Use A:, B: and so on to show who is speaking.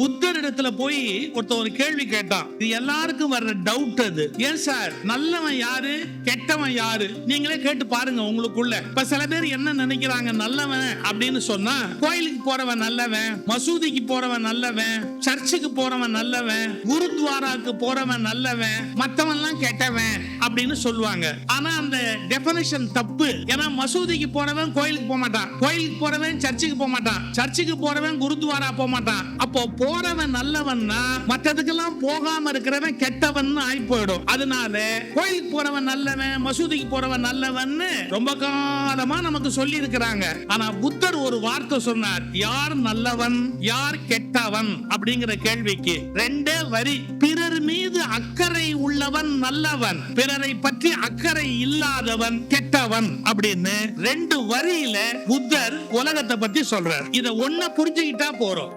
A: புத்தரிடத்துல போய் ஒருத்தன் ஒரு கேள்வி கேட்டான். இது எல்லாருக்கும் வர்ற டவுட் அது. ஏன் சார், நல்லவன் யாரு கெட்டவன் யாரு நீங்களே கேட்டு பாருங்க உங்களுக்குள்ள. இப்ப சில பேர் என்ன நினைக்கிறாங்க, நல்லவன் அப்படின்னு சொன்னா கோயிலுக்கு போறவன் நல்லவன், மசூதிக்கு போறவன் நல்லவன், சர்ச்சுக்கு போறவன் நல்லவன், குருத்வாராக்கு போறவன் நல்லவன், மத்தவன் எல்லாம் கெட்டவன் அப்படின்னு சொல்லுவாங்க. ஆனா அந்த டெபினிஷன் தப்பு. ஏன்னா மசூதிக்கு போறவன் கோயிலுக்கு போக மாட்டான், கோயிலுக்கு போறவன் சர்ச்சுக்கு போக மாட்டான், சர்ச்சுக்கு போறவன் குருத்வாரா போக மாட்டான். அப்போ போறவன் நல்லவன்னா மற்றதுக்கெல்லாம் போகாம இருக்கிறவன் கெட்டவன் ஆகி போயிடும். அதனால கோயிலுக்கு போறவன் நல்லவன், மசூதிக்கு போறவன் நல்லவன் ரொம்ப காலமா நமக்கு சொல்லி இருக்கிறாங்க. ஆனா புத்தர் ஒரு வார்த்தை சொன்னார், யார் நல்லவன் யார் கெட்டவன் அப்படிங்கிற கேள்விக்கு ரெண்டே வரி. பிறர் மீது அக்கறை உள்ளவன் நல்லவன், பிறரை பற்றி அக்கறை இல்லாதவன் கெட்டவன் அப்படின்னு ரெண்டு வரியில புத்தர் உலகத்தை பத்தி சொல்றார். இத ஒன்ன புரிஞ்சுக்கிட்டா போறோம்.